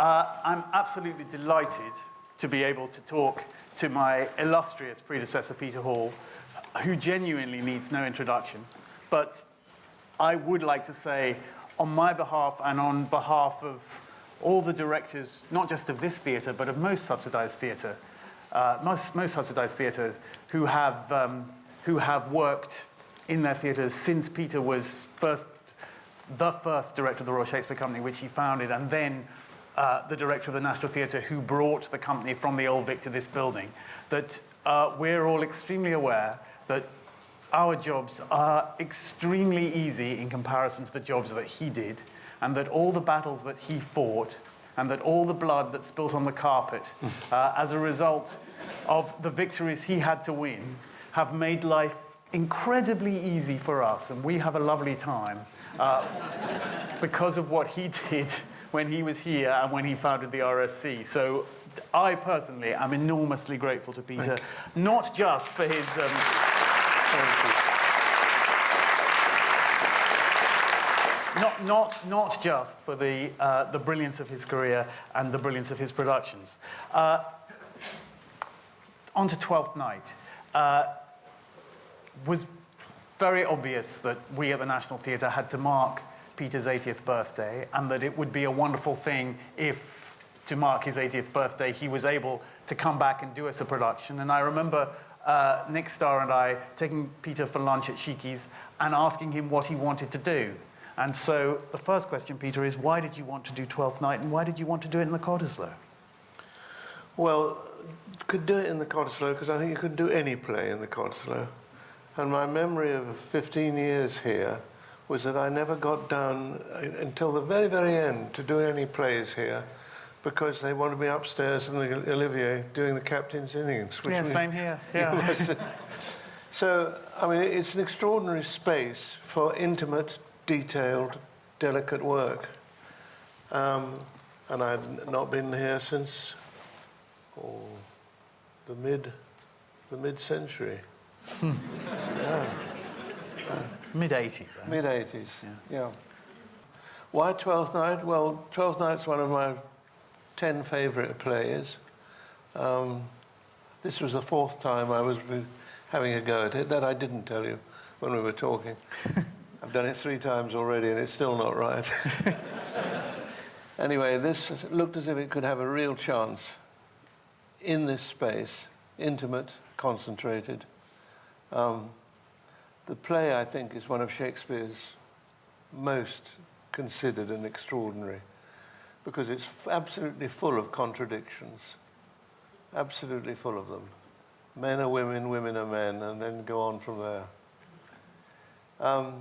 I'm absolutely delighted to be able to talk to my illustrious predecessor, Peter Hall, who genuinely needs no introduction. But I would like to say, on my behalf and on behalf of all the directors, not just of this theatre, but of most subsidised theatre, most subsidised theatre who have worked in their theatres since Peter was the first director of the Royal Shakespeare Company, which he founded, and then the director of the National Theatre, who brought the company from the Old Vic to this building, that we're all extremely aware that our jobs are extremely easy in comparison to the jobs that he did, and that all the battles that he fought, and that all the blood that spilt on the carpet as a result of the victories he had to win, have made life incredibly easy for us, and we have a lovely time because of what he did when he was here and when he founded the RSC. So I personally am enormously grateful to Peter, not just for his... Not just for the brilliance of his career and the brilliance of his productions. On to Twelfth Night. Was very obvious that we at the National Theatre had to mark Peter's 80th birthday, and that it would be a wonderful thing if, to mark his 80th birthday, he was able to come back and do us a production. And I remember Nick Starr and I taking Peter for lunch at Sheiky's and asking him what he wanted to do. And so the first question, Peter, is why did you want to do Twelfth Night, and why did you want to do it in the Cottesloe? Well, you could do it in the Cottesloe because I think you couldn't do any play in the Cottesloe. And my memory of 15 years here was that I never got down until the very, very end to do any plays here because they wanted me upstairs in the Olivier doing the captain's innings. Yeah, same here. Yeah. So, I mean, it's an extraordinary space for intimate, detailed, delicate work. And I'd not been here since the mid-century. Yeah. Mid-80s. Mid-80s, yeah. Why Twelfth Night? Well, Twelfth Night's one of my 10 favourite plays. This was the 4th time I was having a go at it. That I didn't tell you when we were talking. I've done it 3 times already and it's still not right. Anyway, this looked as if it could have a real chance in this space, intimate, concentrated. The play, I think, is one of Shakespeare's most considered and extraordinary because it's absolutely full of contradictions, absolutely full of them. Men are women, women are men, and then go on from there. And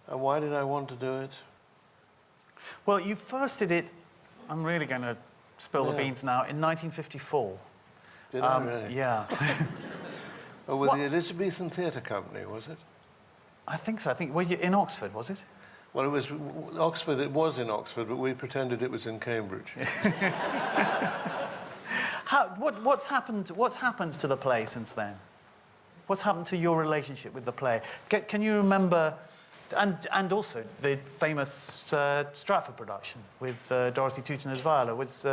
why did I want to do it? Well, you first did it, I'm really going to spill the beans now, in 1954. Did I really? Yeah. Oh, with the Elizabethan Theatre Company, was it? I think so. I think, were you in Oxford, was it? Well, it was Oxford. It was in Oxford, but we pretended it was in Cambridge. What's happened to the play since then? What's happened to your relationship with the play? Can you remember, and also the famous Stratford production with Dorothy Tooton as Viola was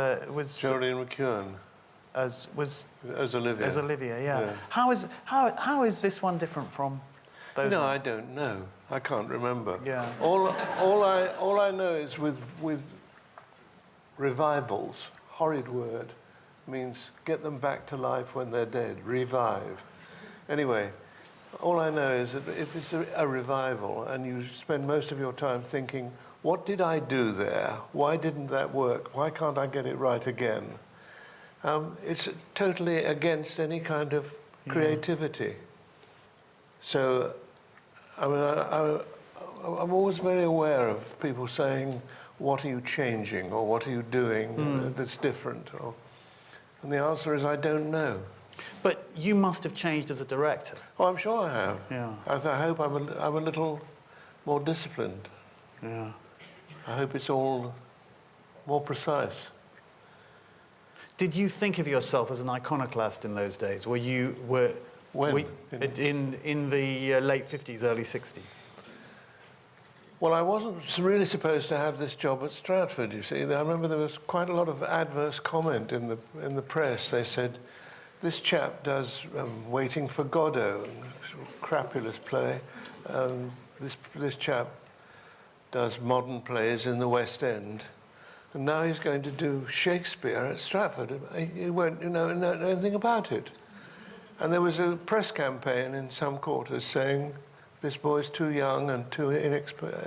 Geraldine McEwen. As Olivia. As Olivia, yeah. How is this one different from those ones? I don't know. I can't remember. Yeah. All I know is with revivals, horrid word, means get them back to life when they're dead. Revive. Anyway, all I know is that if it's a revival and you spend most of your time thinking, what did I do there? Why didn't that work? Why can't I get it right again? It's totally against any kind of creativity. So, I mean, I'm always very aware of people saying, what are you changing or what are you doing that's different? And the answer is, I don't know. But you must have changed as a director. Oh, I'm sure I have. Yeah. I hope I'm a little more disciplined. Yeah. I hope it's all more precise. Did you think of yourself as an iconoclast in those days? When? In the late 50s, early 60s? Well, I wasn't really supposed to have this job at Stratford, you see. I remember there was quite a lot of adverse comment in the press. They said, this chap does Waiting for Godot, a crapulous play. This chap does modern plays in the West End. And now he's going to do Shakespeare at Stratford. He won't know anything about it. And there was a press campaign in some quarters saying, this boy's too young and too inexpressive.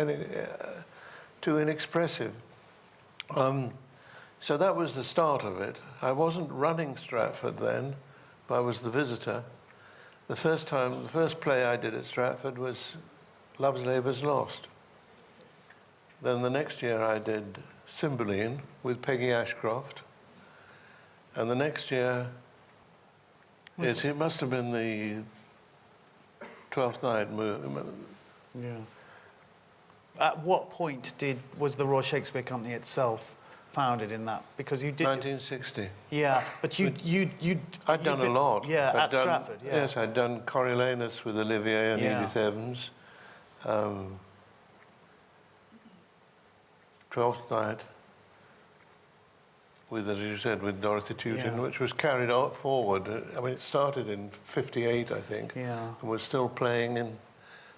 So that was the start of it. I wasn't running Stratford then, but I was the visitor. The first play I did at Stratford was Love's Labour's Lost. Then the next year I did Cymbeline with Peggy Ashcroft. And the next year, it must have been the Twelfth Night movie. Yeah. At what point was the Royal Shakespeare Company itself founded in that? Because you did 1960. Yeah, but I'd done a lot. Yeah, at Stratford. Yeah. Yes, I'd done Coriolanus with Olivier and Edith Evans. Twelfth Night with, as you said, with Dorothy Tewton, which was carried forward. I mean, it started in '58, I think, and was still playing in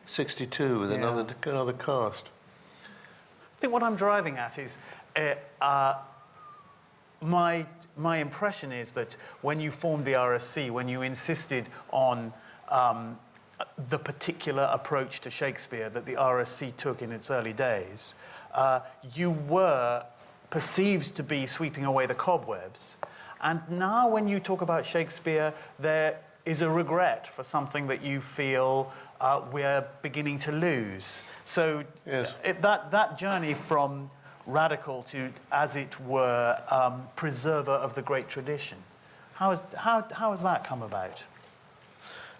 '62 with another cast. I think what I'm driving at is my impression is that when you formed the RSC, when you insisted on the particular approach to Shakespeare that the RSC took in its early days, you were perceived to be sweeping away the cobwebs. And now when you talk about Shakespeare, there is a regret for something that you feel we're beginning to lose. So that journey from radical to, as it were, preserver of the great tradition, how has that come about?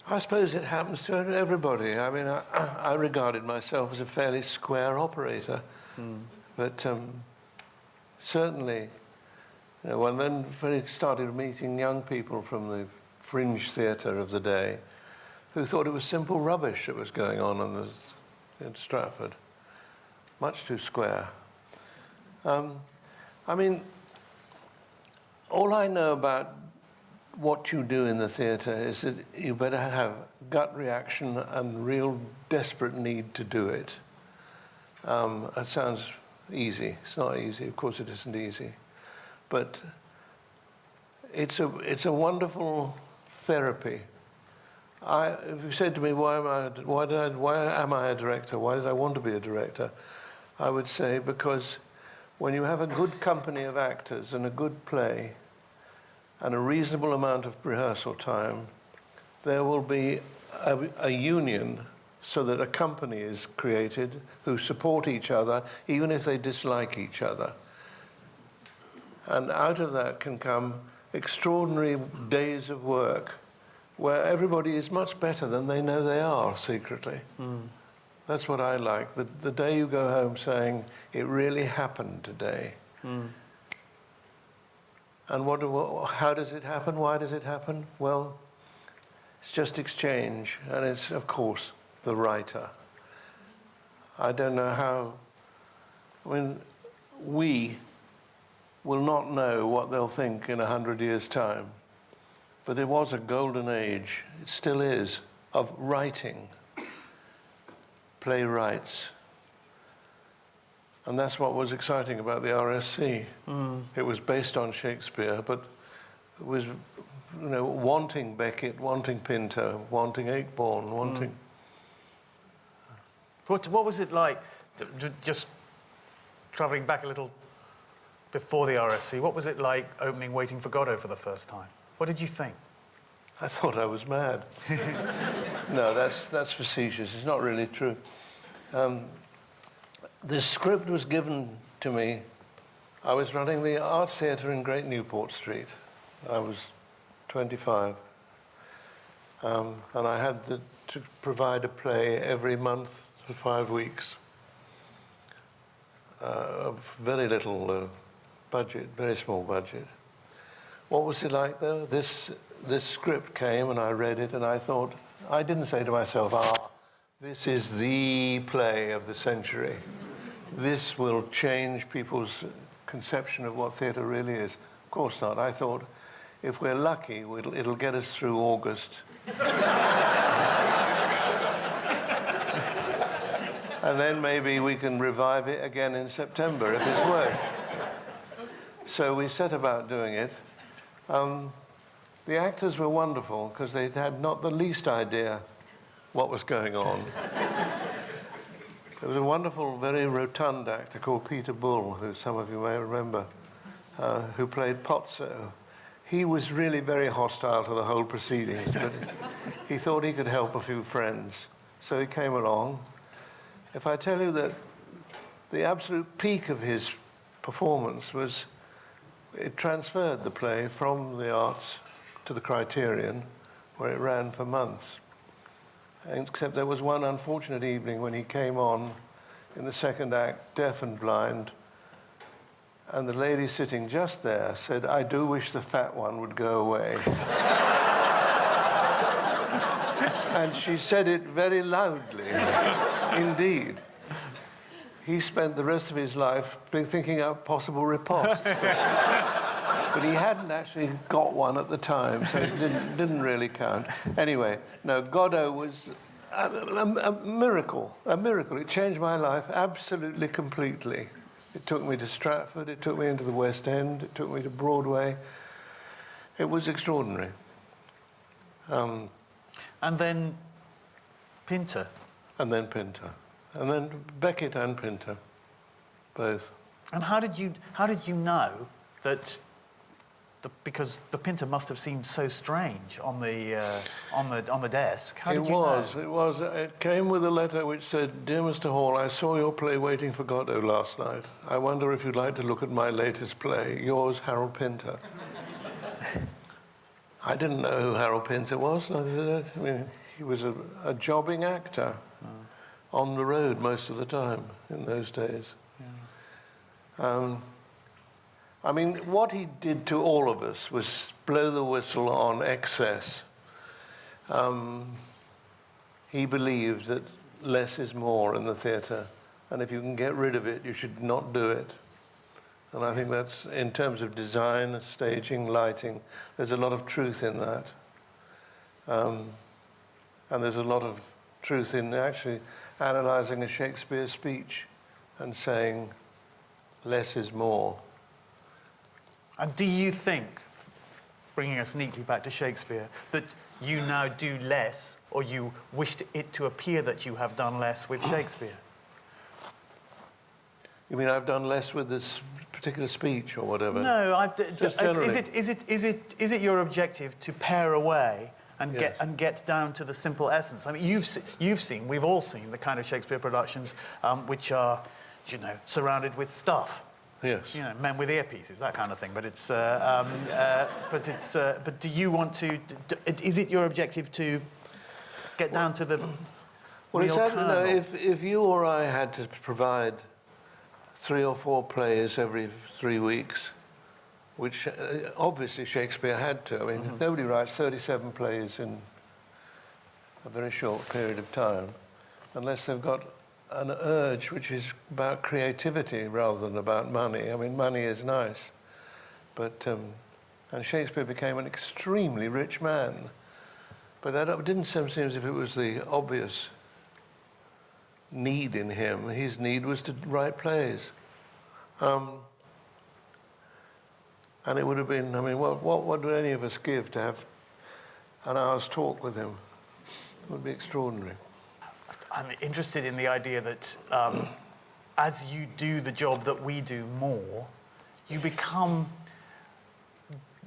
I suppose it happens to everybody. I mean, I regarded myself as a fairly square operator. But certainly, when then I started meeting young people from the fringe theatre of the day who thought it was simple rubbish that was going on in Stratford, much too square. I mean, all I know about what you do in the theatre is that you better have gut reaction and real desperate need to do it. It sounds easy. It's not easy. Of course, it isn't easy, but it's a wonderful therapy. If you said to me, why am I a director? Why did I want to be a director? I would say because when you have a good company of actors and a good play and a reasonable amount of rehearsal time, there will be a union so that a company is created who support each other, even if they dislike each other. And out of that can come extraordinary days of work where everybody is much better than they know they are secretly. That's what I like. The day you go home saying, it really happened today. And how does it happen? Why does it happen? Well, it's just exchange. And it's, of course, the writer. I don't know how. I mean, we will not know what they'll think in 100 years' time. But there was a golden age, it still is, of writing, playwrights. And that's what was exciting about the RSC. It was based on Shakespeare, but it was, wanting Beckett, wanting Pinter, wanting Ayckbourn, wanting... What was it like, just travelling back a little before the RSC, what was it like opening Waiting for Godot for the first time? What did you think? I thought I was mad. No, that's facetious. It's not really true. The script was given to me. I was running the Arts Theatre in Great Newport Street. I was 25. And I had to provide a play every month for 5 weeks. Very little budget, very small budget. What was it like, though? This script came and I read it and I thought, I didn't say to myself, this is the play of the century. This will change people's conception of what theatre really is. Of course not. I thought, if we're lucky, it'll get us through August. And then maybe we can revive it again in September if it's worked. So we set about doing it. The actors were wonderful because they had not the least idea what was going on. There was a wonderful, very rotund actor called Peter Bull, who some of you may remember, who played Pozzo. He was really very hostile to the whole proceedings, but he thought he could help a few friends. So he came along. If I tell you that the absolute peak of his performance was, it transferred the play from the Arts to the Criterion, where it ran for months. Except there was one unfortunate evening when he came on in the second act, deaf and blind, and the lady sitting just there said, "I do wish the fat one would go away." And she said it very loudly, indeed. He spent the rest of his life thinking up possible riposte. But he hadn't actually got one at the time, so it didn't really count. Anyway, no, Godot was a miracle, a miracle. It changed my life absolutely, completely. It took me to Stratford, it took me into the West End, it took me to Broadway. It was extraordinary. And then Pinter. And then Pinter. And then Beckett and Pinter, both. And how did you know that? Because the Pinter must have seemed so strange on the desk. How did you know? It came with a letter which said, "Dear Mr. Hall, I saw your play Waiting for Godot last night. I wonder if you'd like to look at my latest play, yours, Harold Pinter." I didn't know who Harold Pinter was. I mean, he was a jobbing actor on the road most of the time in those days. Yeah. I mean, what he did to all of us was blow the whistle on excess. He believed that less is more in the theatre, and if you can get rid of it, you should not do it. And I think that's, in terms of design, staging, lighting, there's a lot of truth in that. And there's a lot of truth in actually analysing a Shakespeare speech and saying, less is more. And do you think, bringing us neatly back to Shakespeare, that you now do less, or you wished it to appear that you have done less with Shakespeare? You mean I've done less with this particular speech or whatever? No, just generally. Is it your objective to pare away and get down to the simple essence? I mean, you've seen, we've all seen the kind of Shakespeare productions which are, surrounded with stuff. Yes. Men with earpieces, that kind of thing. But but do you want to? Is it your objective to get down to the real kernel? If you or I had to provide 3 or 4 plays every 3 weeks, which obviously Shakespeare had to. I mean, nobody writes 37 plays in a very short period of time, unless they've got an urge which is about creativity rather than about money. I mean, money is nice, but and Shakespeare became an extremely rich man, but that didn't seem as if it was the obvious need in him. His need was to write plays, and it would have been. I mean, what would any of us give to have an hour's talk with him? It would be extraordinary. I'm interested in the idea that as you do the job that we do more, you become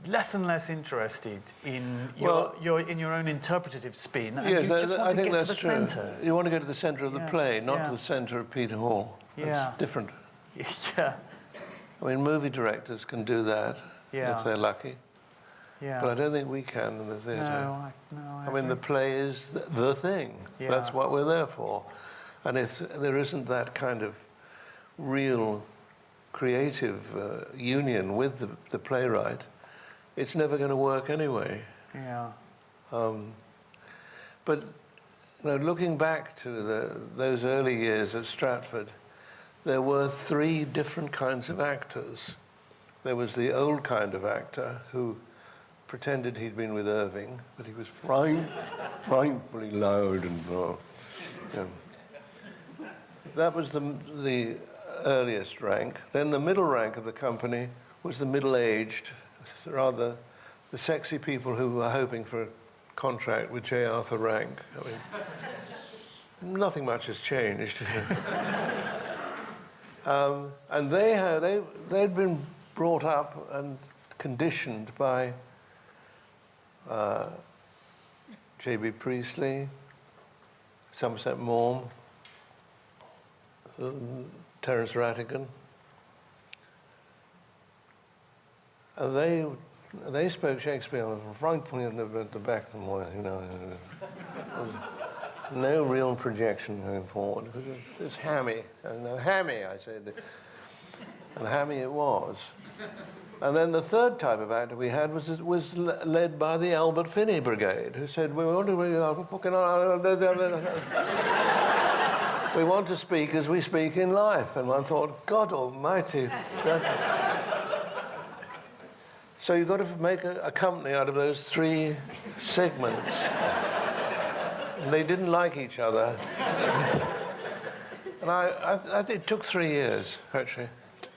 less and less interested in your own interpretative spin, and you just want to get to the centre. You want to go to the centre of the play, not to the centre of Peter Hall. That's different. Yeah. I mean, movie directors can do that if they're lucky. Yeah. But I don't think we can in the theatre. I mean, the play is the thing. Yeah. That's what we're there for. And if there isn't that kind of real creative union with the playwright, it's never going to work anyway. Yeah. But looking back to those early years at Stratford, there were 3 different kinds of actors. There was the old kind of actor who pretended he'd been with Irving, but he was frightfully loud and that was the earliest rank. Then the middle rank of the company was the middle-aged, rather the sexy people who were hoping for a contract with J. Arthur Rank. I mean, nothing much has changed. And they'd been brought up and conditioned by J.B. Priestley, Somerset Maugham, Terence Rattigan. And they spoke Shakespeare frankly in the back of the mind, no real projection going forward. It's hammy. And hammy, I said. And hammy it was. And then the third type of actor we had was led by the Albert Finney Brigade, who said, we want to speak as we speak in life. And I thought, God almighty. So you've got to make a company out of those 3 segments. And they didn't like each other. And it took 3 years, actually,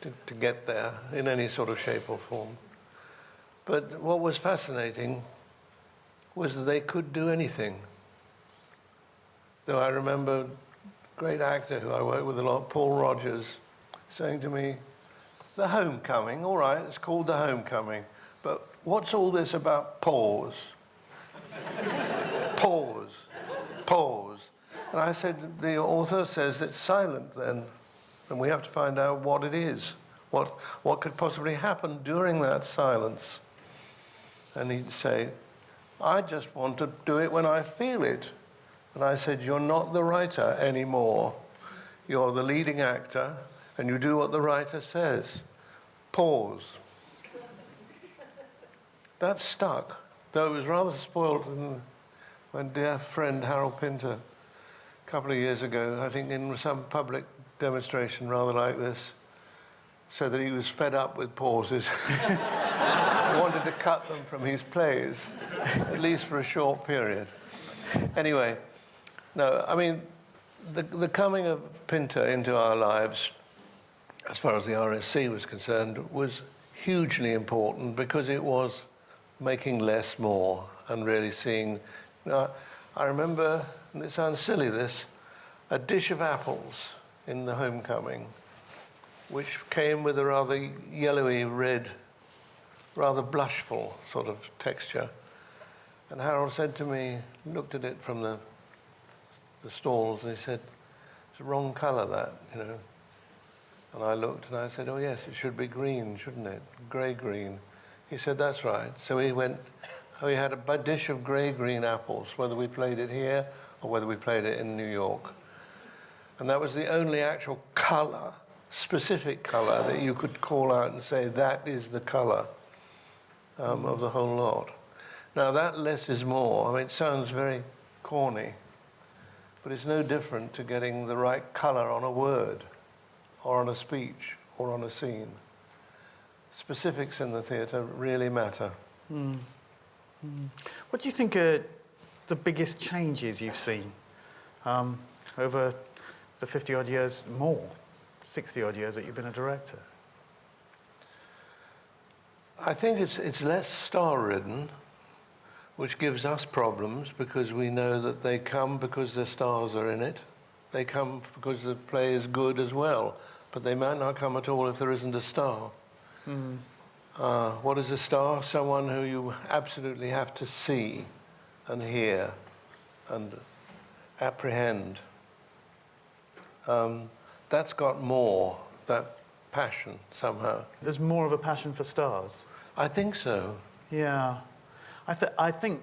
to get there in any sort of shape or form. But what was fascinating was that they could do anything. Though I remember a great actor who I worked with a lot, Paul Rogers, saying to me, the Homecoming, all right, it's called The Homecoming, but what's all this about pause? Pause, pause. And I said, the author says it's silent then, and we have to find out what it is, what could possibly happen during that silence. And he'd say, I just want to do it when I feel it. And I said, you're not the writer anymore. You're the leading actor, and you do what the writer says. Pause. That stuck, though it was rather spoiled. And my dear friend Harold Pinter, a couple of years ago, I think in some public demonstration rather like this, said that he was fed up with pauses. He wanted to cut them from his plays, at least for a short period. Anyway, no, I mean, the coming of Pinter into our lives, as far as the RSC was concerned, was hugely important because it was making less more and really seeing... I remember, and it sounds silly this, a dish of apples in The Homecoming, which came with a rather yellowy red, rather blushful sort of texture. And Harold said to me, looked at it from the stalls, and he said, it's the wrong colour, that, And I looked and I said, oh yes, it should be green, shouldn't it? Grey-green. He said, that's right. So we had a dish of grey-green apples, whether we played it here or whether we played it in New York. And that was the only actual colour, specific colour, that you could call out and say, that is the colour of the whole lot. Now, that less is more. I mean, it sounds very corny, but it's no different to getting the right colour on a word or on a speech or on a scene. Specifics in the theatre really matter. Mm. Mm. What do you think are the biggest changes you've seen over the 50-odd years, more, 60-odd years that you've been a director? I think it's less star-ridden, which gives us problems because we know that they come because the stars are in it. They come because the play is good as well, but they might not come at all if there isn't a star. Mm. What is a star? Someone who you absolutely have to see and hear and apprehend. That's got more, that passion somehow. There's more of a passion for stars? I think so. Yeah. I think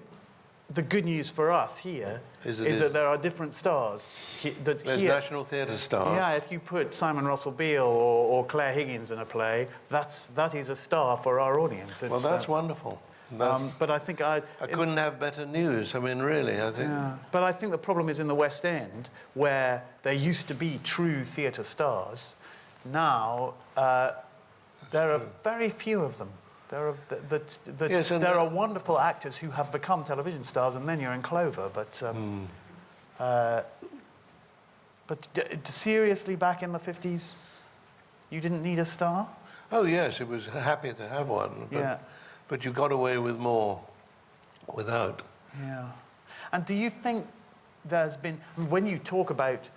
the good news for us here is that there are different stars. There's National Theatre stars. Yeah, if you put Simon Russell Beale or Claire Higgins in a play, that is a star for our audience. Well, that's wonderful. But I think I couldn't have better news. I mean, really, I think. Yeah. But I think the problem is in the West End, where there used to be true theatre stars. Now, there are very few of them. There are wonderful actors who have become television stars, and then you're in clover. But seriously, back in the 50s, you didn't need a star? Oh, yes, it was happy to have one. But you got away with more without. Yeah. And do you think there's been, when you talk about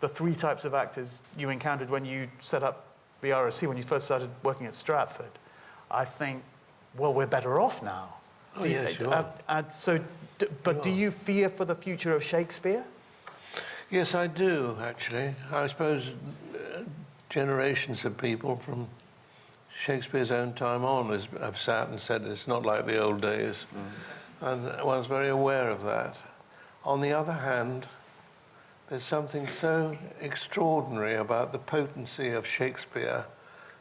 the three types of actors you encountered when you set up the RSC, when you first started working at Stratford, I think, well, we're better off now. Oh, yes, you are. But do you fear for the future of Shakespeare? Yes, I do, actually. I suppose generations of people from Shakespeare's own time on have sat and said it's not like the old days. And one's very aware of that. On the other hand, there's something so extraordinary about the potency of Shakespeare.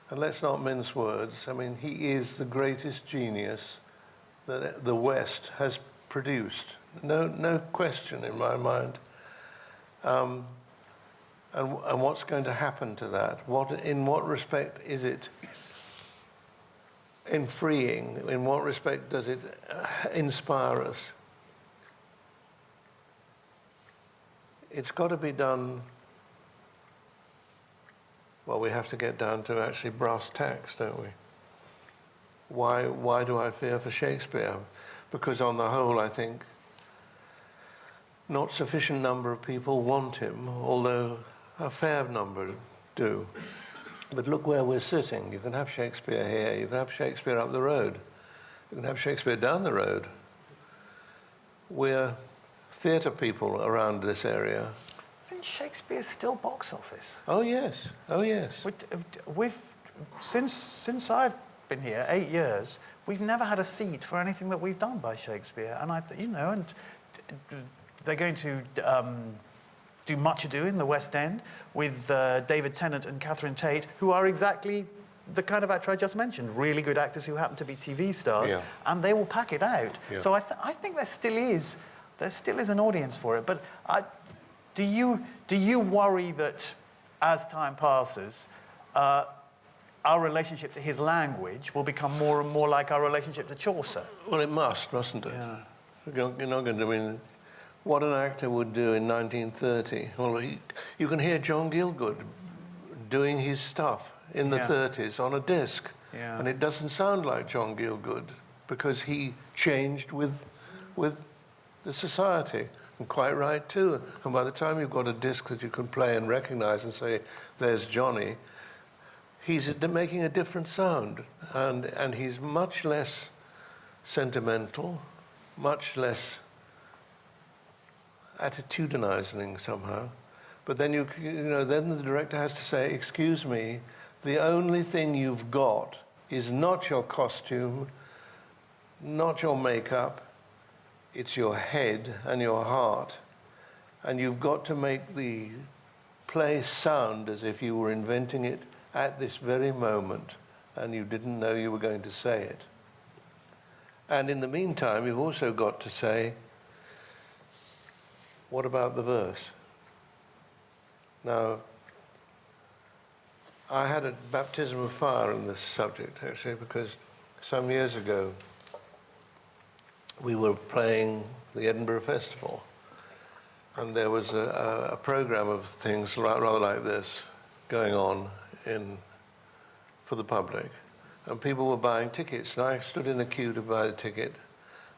And let's not mince words. I mean, he is the greatest genius that the West has produced. No question in my mind. And what's going to happen to that? In what respect is it freeing? In what respect does it inspire us? It's got to be done. Well, we have to get down to actually brass tacks, don't we? Why do I fear for Shakespeare? Because on the whole, I think not sufficient number of people want him, although a fair number do. But look where we're sitting. You can have Shakespeare here, you can have Shakespeare up the road, you can have Shakespeare down the road. We're theatre people around this area. I think Shakespeare's still box office. Oh, yes. Oh, yes. Since I've been here, 8 years, we've never had a seat for anything that we've done by Shakespeare. And they're going to do Much Ado in the West End with David Tennant and Catherine Tate, who are exactly the kind of actor I just mentioned, really good actors who happen to be TV stars, and they will pack it out. Yeah. So I think there still is an audience for it. But do you worry that as time passes, our relationship to his language will become more and more like our relationship to Chaucer? Well, it mustn't it? Yeah. You're not going to, I mean, what an actor would do in 1930. Well, you can hear John Gielgud doing his stuff in the 30s on a disc. Yeah. And it doesn't sound like John Gielgud because he changed with the society. And quite right, too. And by the time you've got a disc that you can play and recognize and say, there's Johnny, he's making a different sound. And he's much less sentimental, much less attitudinizing somehow. But then then the director has to say, excuse me, the only thing you've got is not your costume, not your makeup, it's your head and your heart. And you've got to make the play sound as if you were inventing it at this very moment and you didn't know you were going to say it. And in the meantime, you've also got to say, what about the verse? Now, I had a baptism of fire in this subject, actually, because some years ago, we were playing the Edinburgh Festival, and there was a program of things rather like this going on for the public, and people were buying tickets, and I stood in a queue to buy the ticket,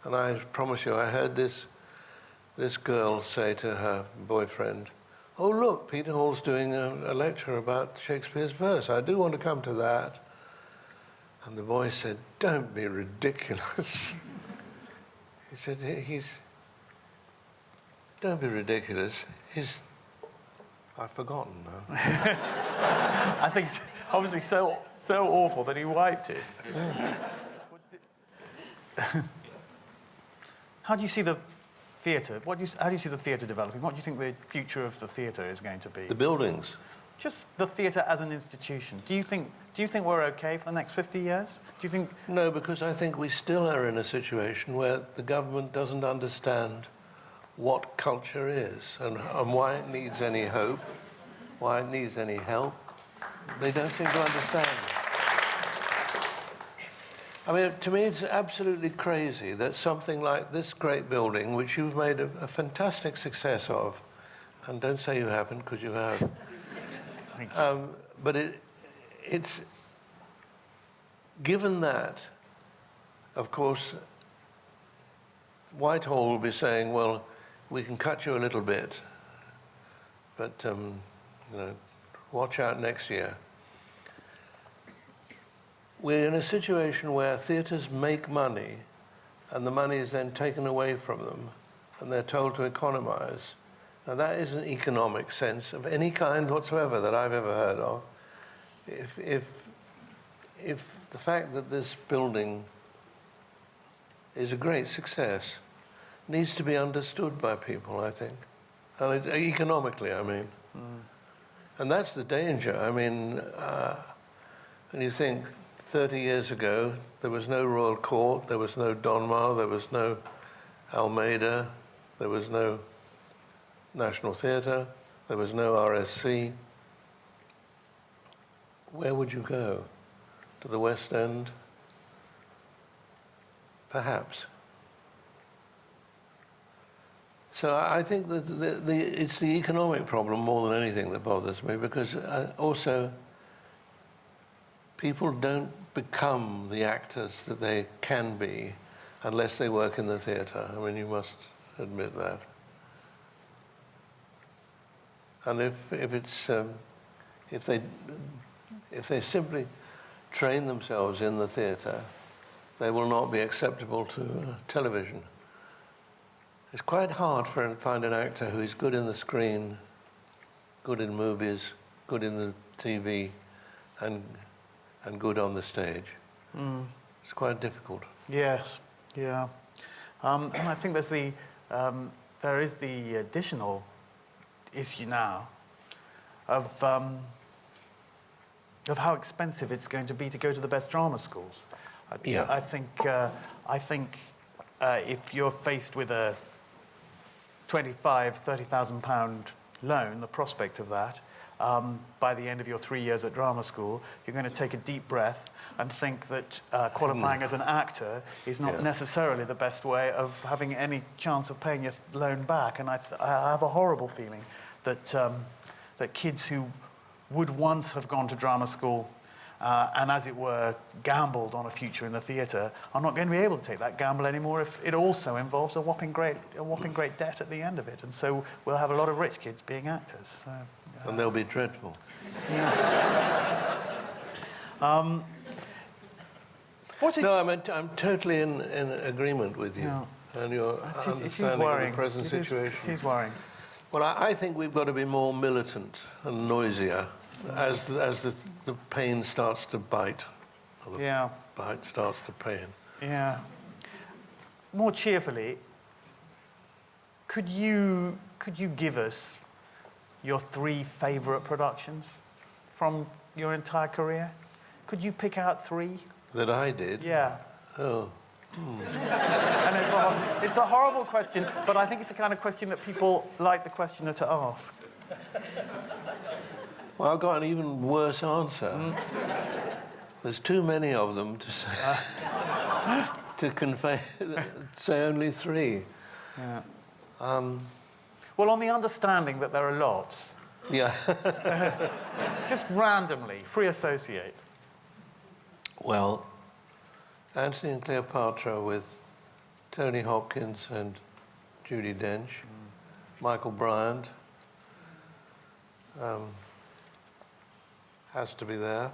and I promise you, I heard this girl say to her boyfriend, "Oh, look, Peter Hall's doing a lecture about Shakespeare's verse. I do want to come to that." And the boy said, "Don't be ridiculous." He said, don't be ridiculous. I've forgotten now. I think it's obviously so awful that he wiped it. How do you see the theatre? How do you see the theatre developing? What do you think the future of the theatre is going to be? The buildings. just the theatre as an institution. Do you think we're okay for the next 50 years? Do you think... No, because I think we still are in a situation where the government doesn't understand what culture is and why it needs any hope, why it needs any help. They don't seem to understand. I mean, to me, it's absolutely crazy that something like this great building, which you've made a fantastic success of, and don't say you haven't, because you have. Thank you. But it's given that, of course, Whitehall will be saying, well, we can cut you a little bit, but you know, watch out next year. We're in a situation where theatres make money, and the money is then taken away from them, and they're told to economize. Now, that is an economic sense of any kind whatsoever that I've ever heard of. If the fact that this building is a great success needs to be understood by people, I think. And economically, I mean. And that's the danger. I mean, and you think 30 years ago, there was no Royal Court, there was no Donmar, there was no Almeida, there was no National Theatre, there was no RSC. Where would you go? To the West End? Perhaps. So I think that it's the economic problem more than anything that bothers me, because also people don't become the actors that they can be unless they work in the theatre. I mean, you must admit that. And if they simply train themselves in the theatre, they will not be acceptable to television. It's quite hard to find an actor who is good in the screen, good in movies, good in the TV, and good on the stage. It's quite difficult. Yes, yeah. And I think there is the additional issue now of how expensive it's going to be to go to the best drama schools. I think if you're faced with a £25,000–30,000 loan, the prospect of that, by the end of your 3 years at drama school, you're going to take a deep breath and think that qualifying as an actor is not necessarily the best way of having any chance of paying your loan back. And I have a horrible feeling that that kids who would once have gone to drama school and, as it were, gambled on a future in the theatre are not going to be able to take that gamble anymore if it also involves a whopping great debt at the end of it. And so we'll have a lot of rich kids being actors. So, and they'll be dreadful. Yeah. No, I'm totally in agreement with you and your understanding of the present situation. It is worrying. Well, I think we've got to be more militant and noisier as the pain starts to bite, or the bite starts to pain. Yeah. More cheerfully, could you give us your 3 favourite productions from your entire career? Could you pick out 3? That I did? Yeah. Oh. And it's a horrible question, but I think it's the kind of question that people like the questioner to ask. Well, I've got an even worse answer. There's too many of them to say, say only 3. Yeah. Well, on the understanding that there are lots. Yeah. Just randomly, free associate. Well, Antony and Cleopatra with Tony Hopkins and Judi Dench, Michael Bryant has to be there.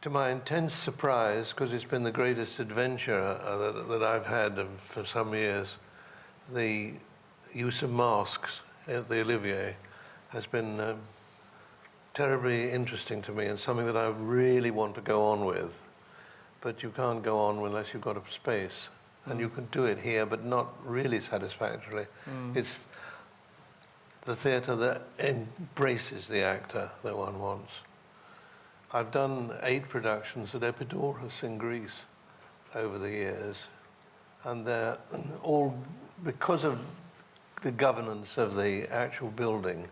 To my intense surprise, because it's been the greatest adventure that I've had for some years, the use of masks at the Olivier has been terribly interesting to me and something that I really want to go on with. But you can't go on unless you've got a space. And you can do it here, but not really satisfactorily. the theatre that embraces the actor that one wants. I've done 8 productions at Epidaurus in Greece over the years, and they're all, because of the governance of the actual building,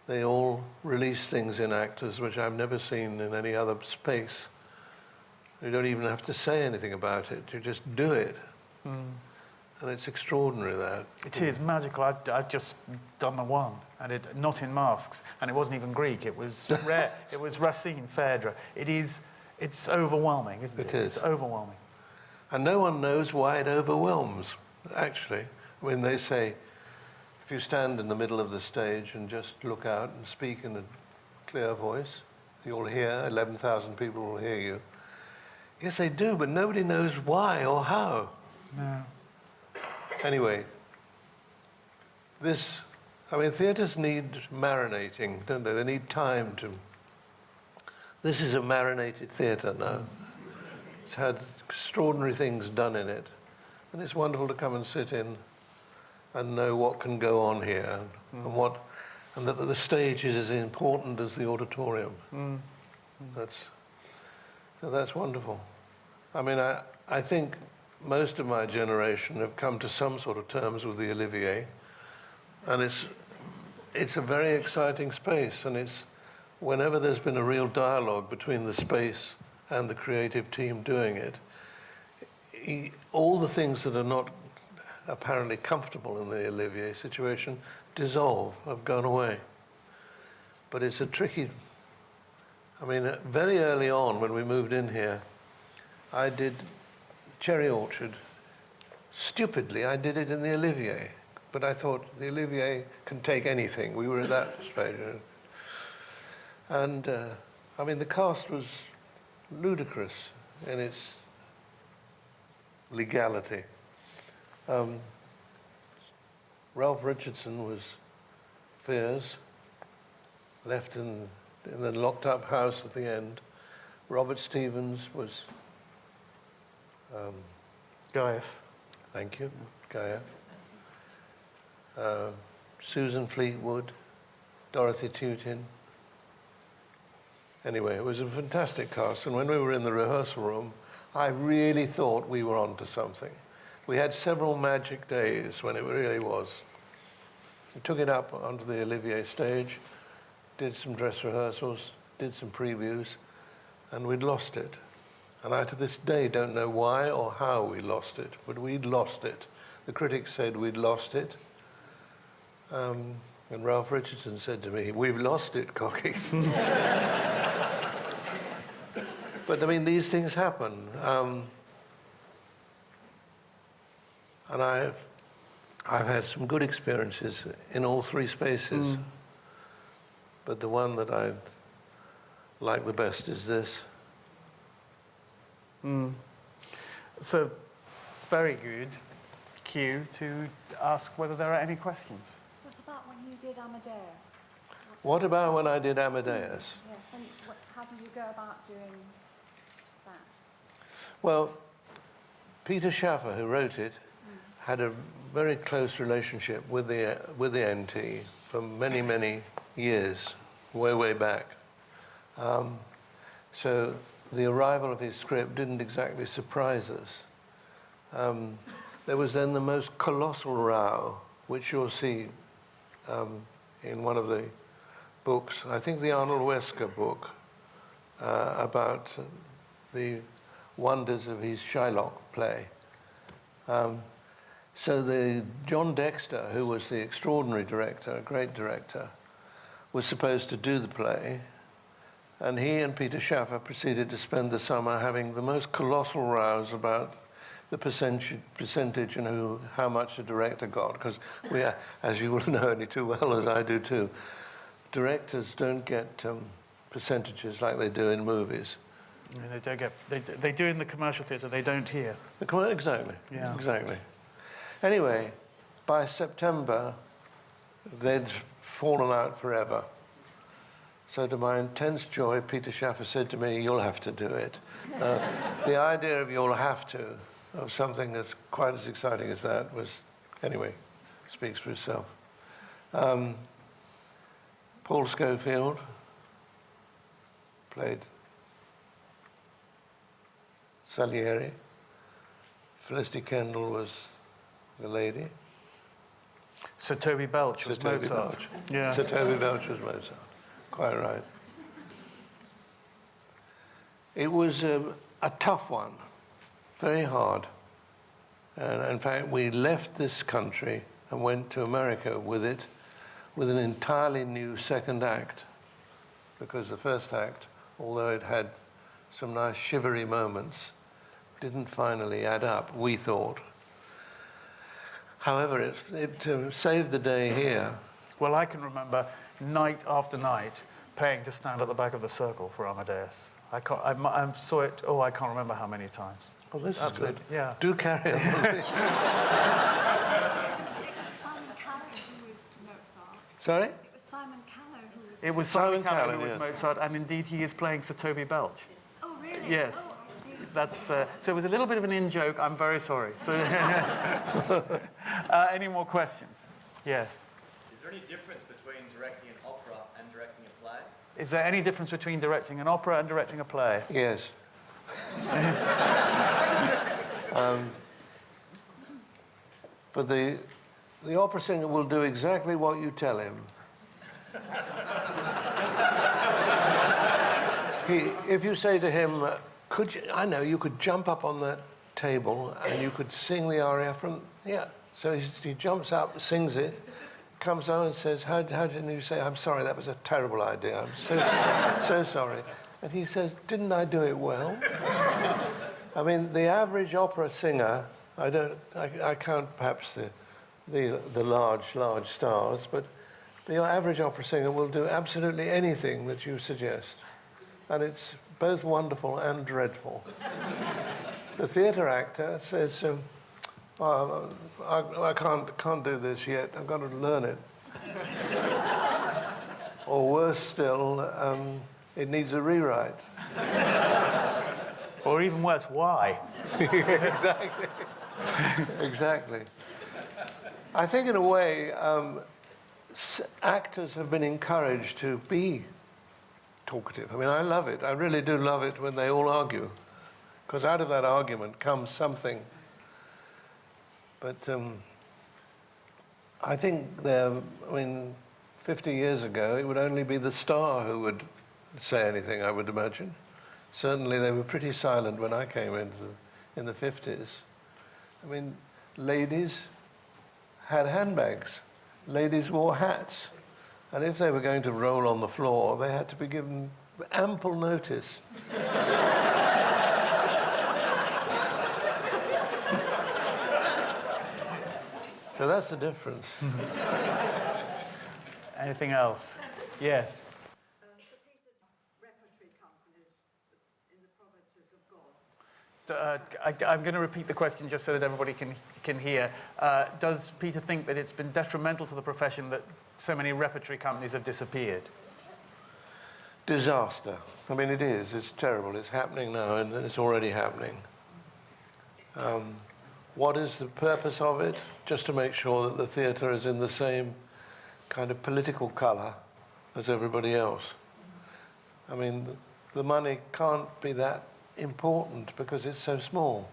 they all release things in actors which I've never seen in any other space. You don't even have to say anything about it, you just do it. And it's extraordinary, that. It is magical. I've just done the one, and not in masks, and it wasn't even Greek. It was it was Racine, Phèdre. It's overwhelming, isn't it? It is. It's overwhelming. And no one knows why it overwhelms, actually. I mean, they say, if you stand in the middle of the stage and just look out and speak in a clear voice, you'll hear, 11,000 people will hear you. Yes, they do, but nobody knows why or how. No. Anyway, theatres need marinating, don't they? They need time to... This is a marinated theatre now. It's had extraordinary things done in it. And it's wonderful to come and sit in and know what can go on here and that the stage is as important as the auditorium. That's wonderful. I mean, I think most of my generation have come to some sort of terms with the Olivier, and it's a very exciting space, and it's whenever there's been a real dialogue between the space and the creative team doing it, all the things that are not apparently comfortable in the Olivier situation dissolve, have gone away. But it's a tricky... I mean, very early on when we moved in here, I did Cherry Orchard. Stupidly, I did it in the Olivier. But I thought the Olivier can take anything. We were at that stage. And, I mean, the cast was ludicrous in its legality. Ralph Richardson was Fears, left in the locked-up house at the end. Robert Stevens was... Gaius. Thank you, Gaius. Susan Fleetwood, Dorothy Tutin. Anyway, it was a fantastic cast, and when we were in the rehearsal room, I really thought we were onto something. We had several magic days when it really was. We took it up onto the Olivier stage, did some dress rehearsals, did some previews, and we'd lost it. And I, to this day, don't know why or how we lost it, but we'd lost it. The critics said we'd lost it. And Ralph Richardson said to me, "We've lost it, Cocky." But, I mean, these things happen. And I've had some good experiences in all 3 spaces. But the one that I like the best is this. So, very good cue to ask whether there are any questions. What about when you did Amadeus? What about when I did Amadeus? Yes, how did you go about doing that? Well, Peter Schaffer, who wrote it, had a very close relationship with the NT for many, many years, way back. So the arrival of his script didn't exactly surprise us. There was then the most colossal row, which you'll see in one of the books, I think the Arnold Wesker book, about the wonders of his Shylock play. So the John Dexter, who was the extraordinary director, a great director, was supposed to do the play, and he and Peter Schaffer proceeded to spend the summer having the most colossal rows about the percentage and how much the director got, because we are, as you will know only too well as I do too, directors don't get percentages like they do in movies. They don't get. They do in the commercial theatre. They don't here. Exactly. Yeah. Exactly. Anyway, by September, they'd fallen out forever. So to my intense joy, Peter Schaffer said to me, "You'll have to do it." The idea of "you'll have to," of something that's quite as exciting as that was, anyway, speaks for itself. Paul Schofield played Salieri. Felicity Kendall was the lady. Sir Toby Belch was Toby Mozart. Belch. Yeah. Sir Toby Belch was Mozart. Quite right. It was a tough one, very hard. And in fact, we left this country and went to America with it, with an entirely new second act, because the first act, although it had some nice shivery moments, didn't finally add up, we thought. However, it saved the day here. Well, I can remember night after night paying to stand at the back of the circle for Amadeus. I saw it, I can't remember how many times. Well, this Absolutely, is good. yeah. Do carry on. It was Simon Callow who was Mozart. Sorry? It was Simon Callow who was... It was Simon Callow who was yes. Mozart, and indeed he is playing Sir Toby Belch. Oh, really? Yes. Oh, I see. That's, so it was a little bit of an in-joke. I'm very sorry. So, any more questions? Yes. Is there any difference between directing an opera and directing a play? Is there any difference between directing an opera and directing a play? Yes. But the opera singer will do exactly what you tell him. If you say to him, you could jump up on that table and you could sing the aria from, yeah. So he jumps up, sings it, comes on and says, how didn't you say, I'm sorry, that was a terrible idea. I'm so sorry. And he says, didn't I do it well? I mean, the average opera singer, I count perhaps the large stars, but the average opera singer will do absolutely anything that you suggest. And it's both wonderful and dreadful. The theatre actor says, I can't do this yet, I've got to learn it. Or worse still, it needs a rewrite. Or even worse, why? Exactly. Exactly. I think in a way, actors have been encouraged to be talkative. I mean, I love it. I really do love it when they all argue, because out of that argument comes something. But I think 50 years ago, it would only be the star who would say anything, I would imagine. Certainly they were pretty silent when I came in the 50s. I mean, ladies had handbags. Ladies wore hats. And if they were going to roll on the floor, they had to be given ample notice. So that's the difference. Anything else? Yes. Sir Peter, repertory companies in the provinces of God. I'm going to repeat the question just so that everybody can hear. Does Peter think that it's been detrimental to the profession that so many repertory companies have disappeared? Disaster. I mean, it is. It's terrible. It's happening now, and it's already happening. What is the purpose of it? Just to make sure that the theatre is in the same kind of political colour as everybody else. I mean, the money can't be that important because it's so small.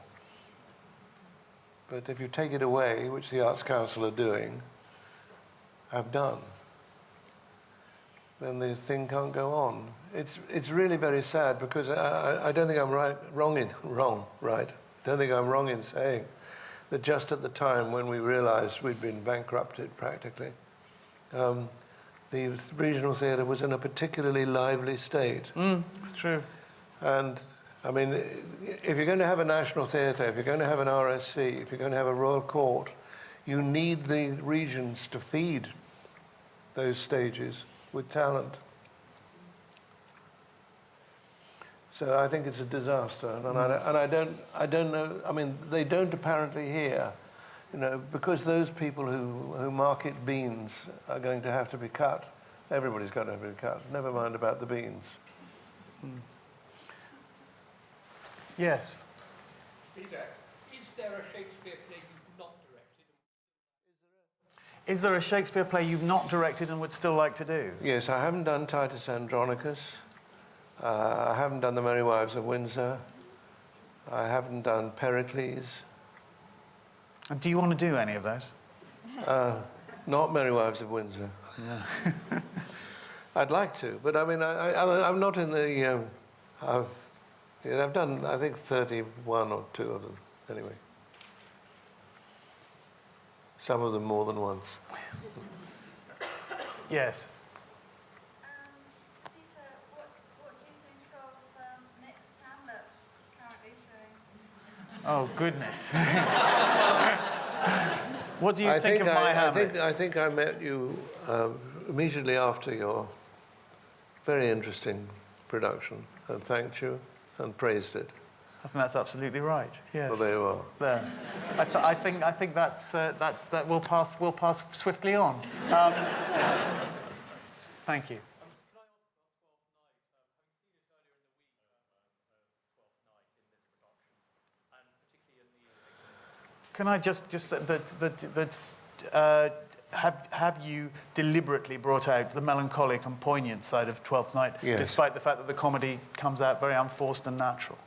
But if you take it away, which the Arts Council are doing, have done, then the thing can't go on. It's really very sad because I don't think I'm right. Don't think I'm wrong in saying that just at the time when we realised we'd been bankrupted practically, the regional theatre was in a particularly lively state. It's true. And I mean, if you're going to have a national theatre, if you're going to have an RSC, if you're going to have a royal court, you need the regions to feed those stages with talent. So I think it's a disaster, and I don't know. I mean, they don't apparently hear, because those people who market beans are going to have to be cut. Everybody's got to be cut. Never mind about the beans. Yes. Peter, is there a Shakespeare play you've not directed? Is there a Shakespeare play you've not directed and would still like to do? Yes, I haven't done Titus Andronicus. I haven't done The Merry Wives of Windsor. I haven't done Pericles. And do you want to do any of those? Not Merry Wives of Windsor. Yeah. I'd like to, but I mean, I'm not in the... I've done, I think, 31 or 2 of them, anyway. Some of them more than once. Yes. So Peter, what do you think of Nick's Hamlet currently showing? Oh, goodness. What do you think of my Hamlet? I think I met you immediately after your very interesting production and thanked you and praised it. I think that's absolutely right. Yes. Well, there you are. There. I think that's, that will pass swiftly on. Thank you. Can I just say that have you deliberately brought out the melancholic and poignant side of Twelfth Night, yes, despite the fact that the comedy comes out very unforced and natural?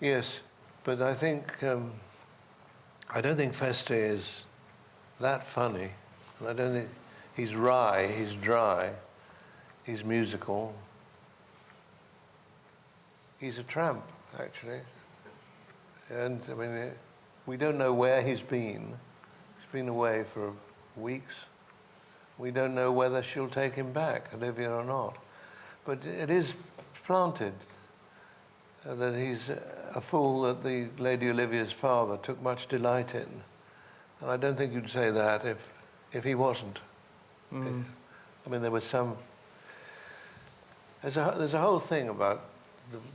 Yes, but I think I don't think Feste is that funny. I don't think he's wry, he's dry, he's musical. He's a tramp, actually, and I mean, we don't know where he's been. He's been away for weeks. We don't know whether she'll take him back, Olivia or not. But it is planted that he's a fool that the Lady Olivia's father took much delight in. And I don't think you'd say that if he wasn't. Mm. I mean, there was some... There's a whole thing about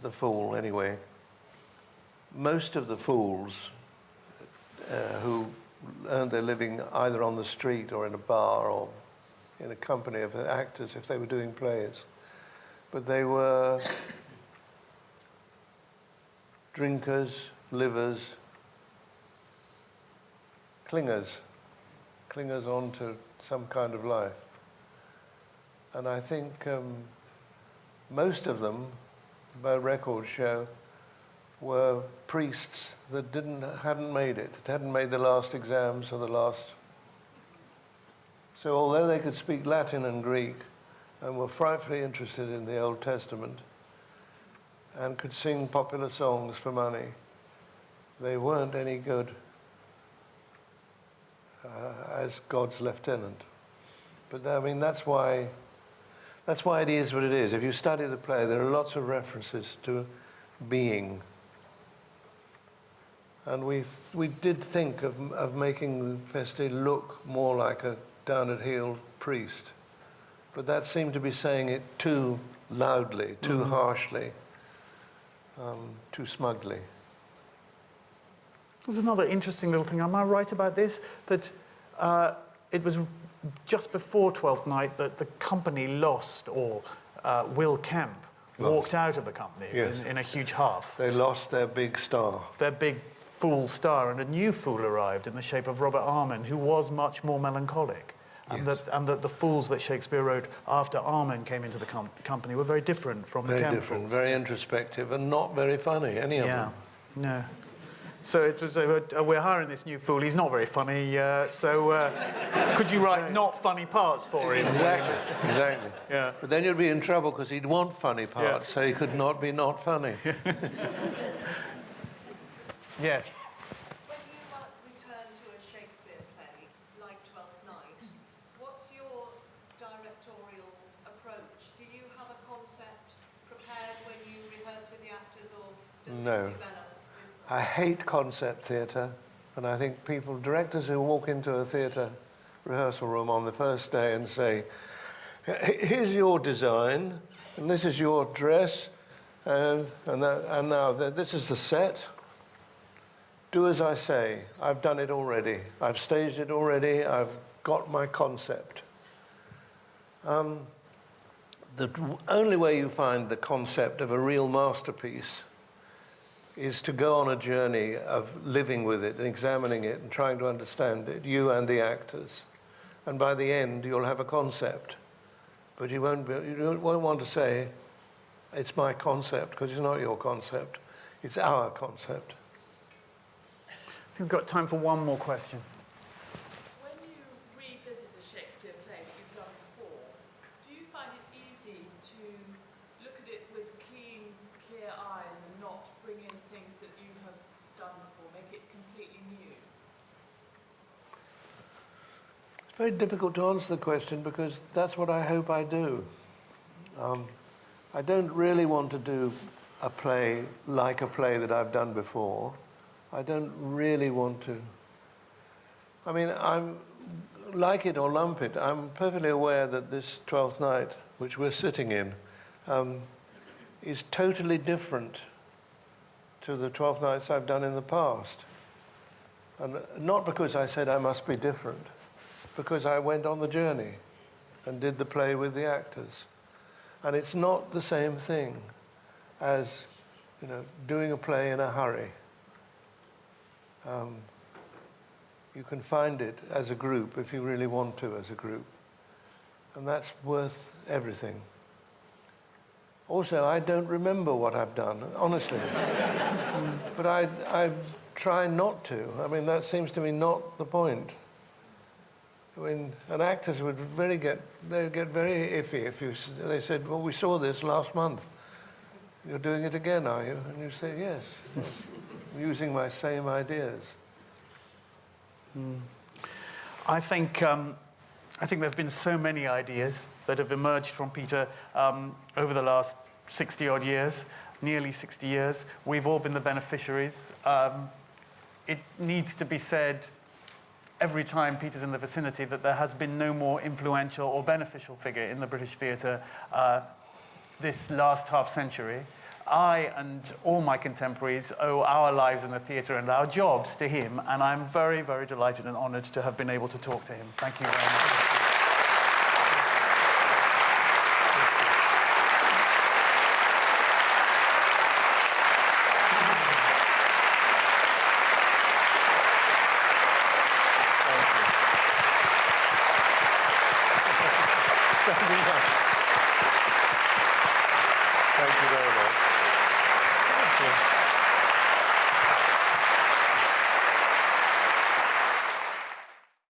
the fool, anyway. Most of the fools who earned their living either on the street or in a bar or in a company of actors if they were doing plays. But they were drinkers, livers, clingers on to some kind of life. And I think most of them, by records show, were priests that hadn't made it, hadn't made the last exams or the last. So although they could speak Latin and Greek and were frightfully interested in the Old Testament and could sing popular songs for money, they weren't any good as God's lieutenant. But I mean, that's why it is what it is. If you study the play, there are lots of references to being. And we did think of making Feste look more like a down-at-heel priest. But that seemed to be saying it too loudly, too harshly, too smugly. There's another interesting little thing. Am I right about this? That it was just before Twelfth Night that the company lost, or Will Kemp walked out of the company, yes, in a huge huff. They lost their big star. Their big fool star, and a new fool arrived in the shape of Robert Armin, who was much more melancholic. And, yes, that the fools that Shakespeare wrote after Armin came into the company were very different from the Kemp fools. Very different, very introspective, and not very funny, any of them. No. So it was, we're hiring this new fool. He's not very funny. So could you write not funny parts for him? Exactly. Yeah. But then you'd be in trouble because he'd want funny parts, so he could not be not funny. Yes. When you return to a Shakespeare play like Twelfth Night, what's your directorial approach? Do you have a concept prepared when you rehearse with the actors, or does it develop? I hate concept theatre, and I think directors who walk into a theatre rehearsal room on the first day and say, here's your design, and this is your dress, and now this is the set. Do as I say. I've done it already. I've staged it already. I've got my concept. The only way you find the concept of a real masterpiece is to go on a journey of living with it and examining it and trying to understand it, you and the actors. and by the end you'll have a concept. But you won't want to say, it's my concept, because it's not your concept. It's our concept. I think we've got time for one more question. When you revisit a Shakespeare play that you've done before, do you find it easy to look at it with clean, clear eyes and not bring in things that you have done before, make it completely new? It's very difficult to answer the question because that's what I hope I do. I don't really want to do a play like a play that I've done before. I don't really want to. I mean, I'm like it or lump it. I'm perfectly aware that this Twelfth Night, which we're sitting in, is totally different to the 12 nights I've done in the past. And not because I said I must be different, because I went on the journey and did the play with the actors. And it's not the same thing as, doing a play in a hurry. You can find it as a group if you really want to as a group. And that's worth everything. Also, I don't remember what I've done, honestly. But I try not to. I mean, that seems to me not the point. I mean, and actors would get very iffy if they said, well, we saw this last month. You're doing it again, are you? And you say, yes. Using my same ideas. I think there have been so many ideas that have emerged from Peter over the last 60-odd years, nearly 60 years. We've all been the beneficiaries. It needs to be said every time Peter's in the vicinity that there has been no more influential or beneficial figure in the British theatre this last half-century. I and all my contemporaries owe our lives in the theatre and our jobs to him, and I'm very, very delighted and honoured to have been able to talk to him. Thank you very much. Thank you very much. Thank you.